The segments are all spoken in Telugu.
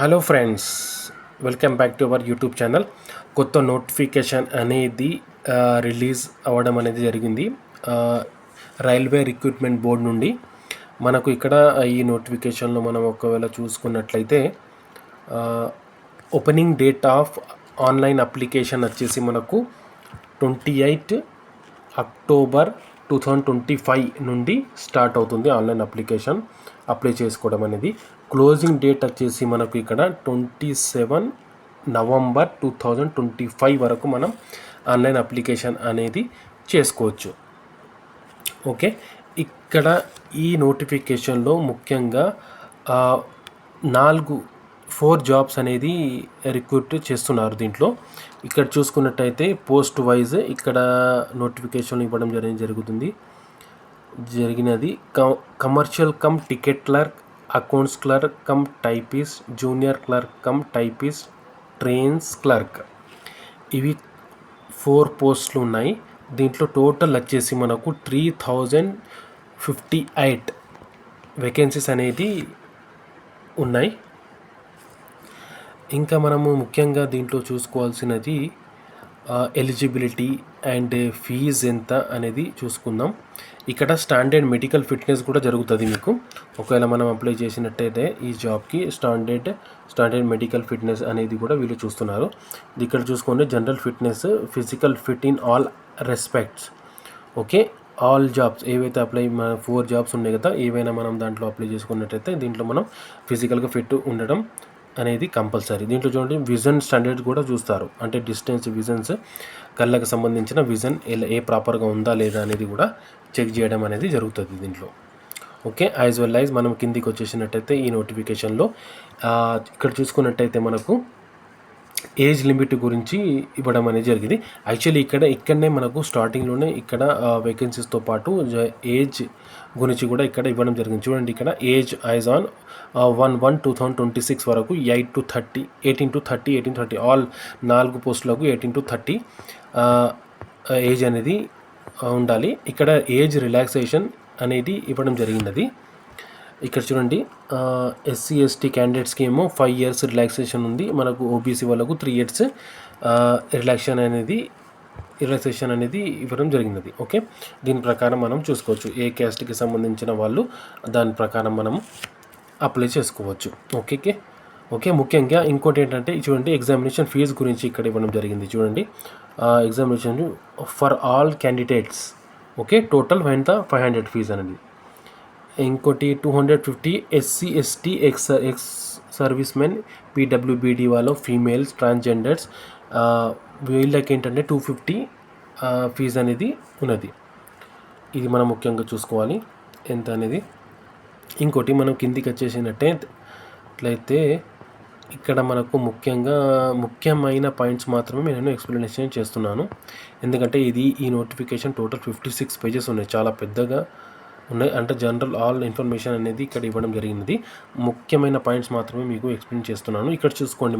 Hello friends, welcome back to our YouTube channel. కొత్త నోటిఫికేషన్ అనేది రిలీజ్ అవ్వడం అనేది జరిగింది రైల్వే రిక్రూట్మెంట్ బోర్డ్ నుండి. మనకు ఇక్కడ ఈ నోటిఫికేషన్లో మనం ఒకవేళ చూసుకున్నట్లయితే opening date of online application వచ్చేసి మనకు 28 అక్టోబర్ 2025 నుండి స్టార్ట్ అవుతుంది ఆన్లైన్ అప్లికేషన్ అప్లై చేసుకోవడం అనేది. క్లోజింగ్ డేట్ వచ్చేసి మనకు ఇక్కడ 27 నవంబర్ 2025 వరకు మనం ఆన్లైన్ అప్లికేషన్ అనేది చేసుకోవచ్చు. ఓకే, ఇక్కడ ఈ నోటిఫికేషన్లో ముఖ్యంగా 4 జాబ్స్ అనేది రిక్రూట్ చేస్తున్నారు. దీంట్లో ఇక్కడ చూసుకున్నట్టయితే పోస్ట్ వైజ్ ఇక్కడ నోటిఫికేషన్ ఇవ్వడం జరిగినది. Commercial come ticket clerk, accounts clerk cum typist, junior clerk cum typist, trains clerk, ఇవి 4 పోస్టులు ఉన్నాయి. దీంట్లో టోటల్ వచ్చేసి మనకు 3058 వేకెన్సీస్ అనేది ఉన్నాయి. ఇంకా మనము ముఖ్యంగా దీంట్లో చూసుకోవాల్సినది ఎలిజిబిలిటీ అండ్ ఫీజ్ ఎంత అనేది చూసుకుందాం. ఇక్కడ స్టాండర్డ్ మెడికల్ ఫిట్నెస్ కూడా జరుగుతుంది మీకు. ఒకవేళ మనం అప్లై చేసినట్టయితే ఈ జాబ్కి స్టాండర్డ్ మెడికల్ ఫిట్నెస్ అనేది కూడా వీళ్ళు చూస్తున్నారు. ఇక్కడ చూసుకోండి, general fitness, physical fit in all respects. Okay, all jobs ఏవైతే 4 జాబ్స్ ఉన్నాయి కదా, ఏవైనా మనం దాంట్లో అప్లై చేసుకున్నట్టయితే దీంట్లో మనం ఫిజికల్గా ఫిట్ ఉండడం అనేది కంపల్సరీ. దీంట్లో చూడండి, విజన్ స్టాండర్డ్ కూడా చూస్తారు. అంటే డిస్టెన్స్ విజన్స్, కళ్ళకు సంబంధించిన విజన్ ఏ ప్రాపర్గా ఉందా లేదా అనేది కూడా చెక్ చేయడం అనేది జరుగుతుంది దీంట్లో. ఓకే, యాజ్ వెల్ యాజ్ మనం కిందికి వచ్చేసినట్టయితే ఈ నోటిఫికేషన్లో ఇక్కడ చూసుకున్నట్టయితే మనకు ఏజ్ లిమిట్ గురించి ఇవ్వడం అనేది జరిగింది. యాక్చువల్లీ ఇక్కడనే మనకు స్టార్టింగ్లోనే ఇక్కడ వేకెన్సీస్తో పాటు ఏజ్ గురించి కూడా ఇక్కడ ఇవ్వడం జరిగింది. చూడండి, ఇక్కడ ఏజ్ యాజ్ ఆన్ 1/1/2026 వరకు 18 to 30 ఆల్ 4 పోస్టులకు 18 to 30 ఏజ్ అనేది ఉండాలి. ఇక్కడ ఏజ్ రిలాక్సేషన్ అనేది ఇవ్వడం జరిగినది. ఇక్కడ చూడండి, SC ST క్యాండిడేట్స్కి ఏమో 5 years రిలాక్సేషన్ ఉంది. మనకు ఓబీసీ వాళ్ళకు 3 years రిలాక్సేషన్ అనేది ఇవ్వడం జరిగినది. ఓకే, దీని ప్రకారం మనం చూసుకోవచ్చు. ఏ క్యాస్ట్కి సంబంధించిన వాళ్ళు దాని ప్రకారం మనం అప్లై చేసుకోవచ్చు. ఓకే, ముఖ్యంగా ఇంకోటి ఏంటంటే చూడండి, ఎగ్జామినేషన్ ఫీజు గురించి ఇక్కడ ఇవ్వడం జరిగింది. చూడండి, examination for all candidates. Okay, total 500 fees అనేది. ఇంకోటి 250 SC ST ex servicemen, PWBD వాళ్ళు, ఫీమేల్స్, ట్రాన్స్జెండర్స్, వీళ్ళకి ఏంటంటే 250 ఫీజు అనేది ఉన్నది. ఇది మనం ముఖ్యంగా చూసుకోవాలి ఎంత అనేది. ఇంకోటి మనం కిందికి వచ్చేసినట్టయితే ఇక్కడ మనకు ముఖ్యమైన పాయింట్స్ మాత్రమే నేను ఎక్స్ప్లెనేషన్ చేస్తున్నాను. ఎందుకంటే ఈ నోటిఫికేషన్ టోటల్ 56 pages ఉన్నాయి, చాలా పెద్దగా ఉన్నాయి. అంటే జనరల్ ఆల్ ఇన్ఫర్మేషన్ అనేది ఇక్కడ ఇవ్వడం జరిగినది. ముఖ్యమైన పాయింట్స్ మాత్రమే మీకు ఎక్స్ప్లెయిన్ చేస్తున్నాను. ఇక్కడ చూసుకోండి,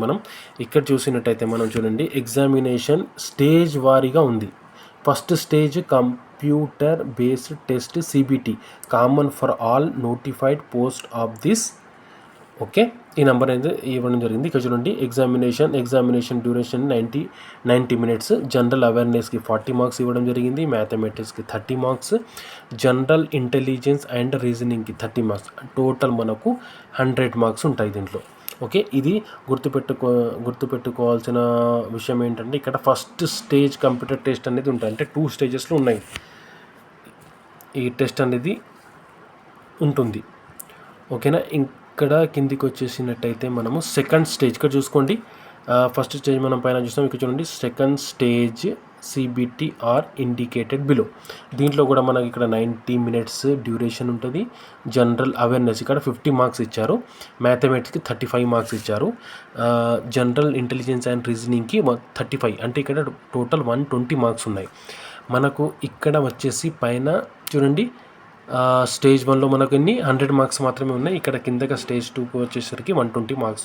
ఇక్కడ చూసినట్టయితే మనం చూడండి, ఎగ్జామినేషన్ స్టేజ్ వారీగా ఉంది. First stage computer based test CBT, common for all notified post of this. Okay, ఈ నెంబర్ అనేది ఇవ్వడం జరిగింది. ఇక్కడ చూడండి, ఎగ్జామినేషన్ డ్యూరేషన్ 90 minutes. జనరల్ అవేర్నెస్కి 40 marks ఇవ్వడం జరిగింది. మ్యాథమెటిక్స్కి 30 marks, జనరల్ ఇంటెలిజెన్స్ అండ్ రీజనింగ్కి 30 marks. టోటల్ మనకు 100 marks ఉంటాయి దీంట్లో. ఓకే, ఇది గుర్తుపెట్టుకోవాల్సిన విషయం ఏంటంటే ఇక్కడ ఫస్ట్ స్టేజ్ కంప్యూటర్ టెస్ట్ అనేది ఉంటుంది. అంటే 2 stagesలో ఉన్నాయి ఈ టెస్ట్ అనేది ఉంటుంది. ఓకేనా, ఇక్కడ కిందికి వచ్చేసినట్టయితే మనము సెకండ్ స్టేజ్ ఇక్కడ చూసుకోండి. ఫస్ట్ స్టేజ్ మనం పైన చూస్తాం. ఇక్కడ చూడండి, second stage CBT are indicated below. దీంట్లో కూడా మనకి ఇక్కడ 90 minutes డ్యూరేషన్ ఉంటుంది. జనరల్ అవేర్నెస్ ఇక్కడ 50 marks ఇచ్చారు. మ్యాథమెటిక్స్కి 35 marks ఇచ్చారు. జనరల్ ఇంటెలిజెన్స్ అండ్ రీజనింగ్కి 35, అంటే ఇక్కడ టోటల్ 120 marks ఉన్నాయి. మనకు ఇక్కడ వచ్చేసి పైన చూడండి, స్టేజ్ 1లో మనకు 100 marks మాత్రమే ఉన్నాయి. ఇక్కడ కిందగా స్టేజ్ 2కి వచ్చేసరికి 120 marks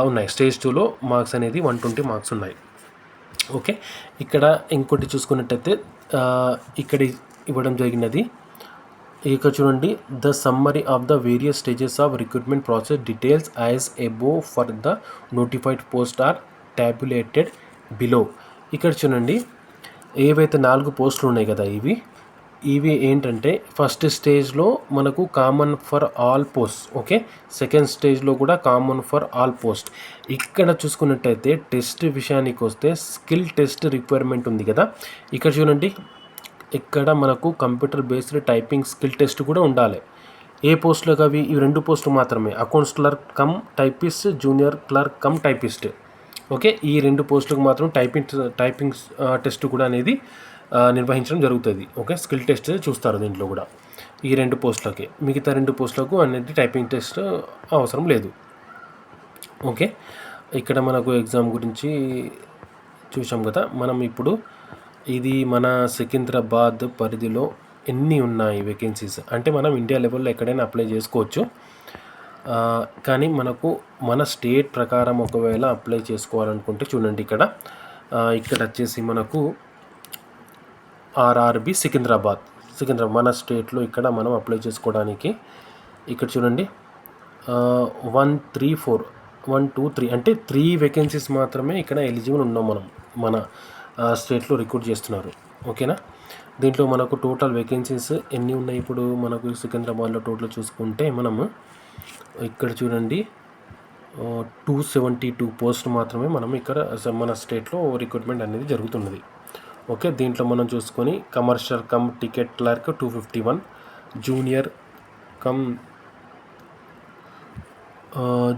ఉన్నాయి. స్టేజ్ 2లో మార్క్స్ అనేది 120 marks ఉన్నాయి. ఓకే, ఇక్కడ ఇంకోటి చూసుకున్నట్టయితే ఇక్కడ ఇవ్వడం జరిగినది ఇక చూడండి, the summary of the various stages of recruitment process details as above for the notified post are tabulated below. ఇక్కడ చూడండి, ఏవైతే 4 పోస్టులు ఉన్నాయి కదా, ఇవి ఏంటంటే ఫస్ట్ స్టేజ్లో మనకు common for all post. Okay, second స్టేజ్లో కూడా కామన్ ఫర్ ఆల్ పోస్ట్. ఇక్కడ చూసుకున్నట్టయితే టెస్ట్ విషయానికి వస్తే స్కిల్ టెస్ట్ రిక్వైర్మెంట్ ఉంది కదా. ఇక్కడ చూడండి, ఇక్కడ మనకు computer based typing skill test కూడా ఉండాలి. ఏ పోస్టులకు అవి? ఈ 2 పోస్టులు మాత్రమే, accounts clerk cum typist, junior clerk cum typist. Okay, ఈ 2 పోస్టులకు మాత్రం టైపింగ్ టెస్ట్ కూడా అనేది నిర్వహించడం జరుగుతుంది. ఓకే, స్కిల్ టెస్ట్ చూస్తారు దీంట్లో కూడా ఈ 2 పోస్టులకి. మిగతా 2 పోస్టులకు అనేది టైపింగ్ టెస్ట్ అవసరం లేదు. ఓకే, ఇక్కడ మనకు ఎగ్జామ్ గురించి చూసాం కదా. మనం ఇప్పుడు ఇది మన సికింద్రాబాద్ పరిధిలో ఎన్ని ఉన్నాయి వేకెన్సీస్ అంటే మనం ఇండియా లెవెల్లో ఎక్కడైనా అప్లై చేసుకోవచ్చు. కానీ మనకు మన స్టేట్ ప్రకారం ఒకవేళ అప్లై చేసుకోవాలనుకుంటే చూడండి, ఇక్కడ వచ్చేసి మనకు ఆర్ఆర్బి సికింద్రాబాద్ మన స్టేట్లో ఇక్కడ మనం అప్లై చేసుకోవడానికి ఇక్కడ చూడండి 1, 3, 4 1, 2, 3 అంటే 3 వేకెన్సీస్ మాత్రమే ఇక్కడ ఎలిజిబుల్ ఉన్నాం మనం మన స్టేట్లో రిక్రూట్ చేస్తున్నారు. ఓకేనా, దీంట్లో మనకు టోటల్ వేకెన్సీస్ ఎన్ని ఉన్నాయి ఇప్పుడు మనకు సికింద్రాబాద్లో టోటల్ చూసుకుంటే మనము ఇక్కడ చూడండి 272 పోస్ట్ మాత్రమే మనం ఇక్కడ మన స్టేట్లో రిక్రూట్మెంట్ అనేది జరుగుతున్నది. ఓకే, దీంట్లో మనం చూసుకొని commercial come ticket clerk 251,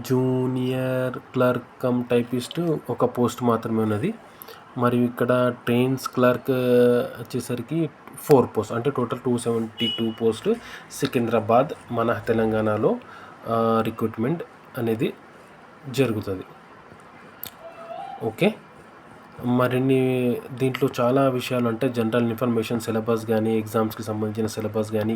junior clerk cum typist ఒక పోస్ట్ మాత్రమే ఉన్నది. మరియు ఇక్కడ ట్రైన్స్ క్లర్క్ వచ్చేసరికి 4 పోస్ట్ అంటే టోటల్ 272 పోస్ట్ సికింద్రాబాద్ మన తెలంగాణలో రిక్రూట్మెంట్ అనేది జరుగుతుంది. ఓకే, మరిన్ని దీంట్లో చాలా విషయాలు అంటే జనరల్ ఇన్ఫర్మేషన్ సిలబస్ కానీ ఎగ్జామ్స్కి సంబంధించిన సిలబస్ కానీ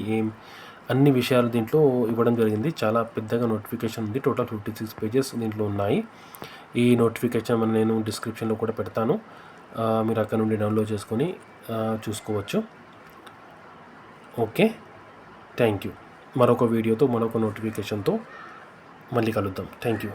అన్ని విషయాలు దీంట్లో ఇవ్వడం జరిగింది. చాలా పెద్దగా నోటిఫికేషన్ ఉంది. టోటల్ 56 పేజెస్ దీంట్లో ఉన్నాయి. ఈ నోటిఫికేషన్ నేను డిస్క్రిప్షన్లో కూడా పెడతాను, మీరు అక్కడ నుండి డౌన్లోడ్ చేసుకొని చూసుకోవచ్చు. Okay, thank you. మరొక వీడియోతో మరొక నోటిఫికేషన్తో మళ్ళీ కలుద్దాం. Thank you.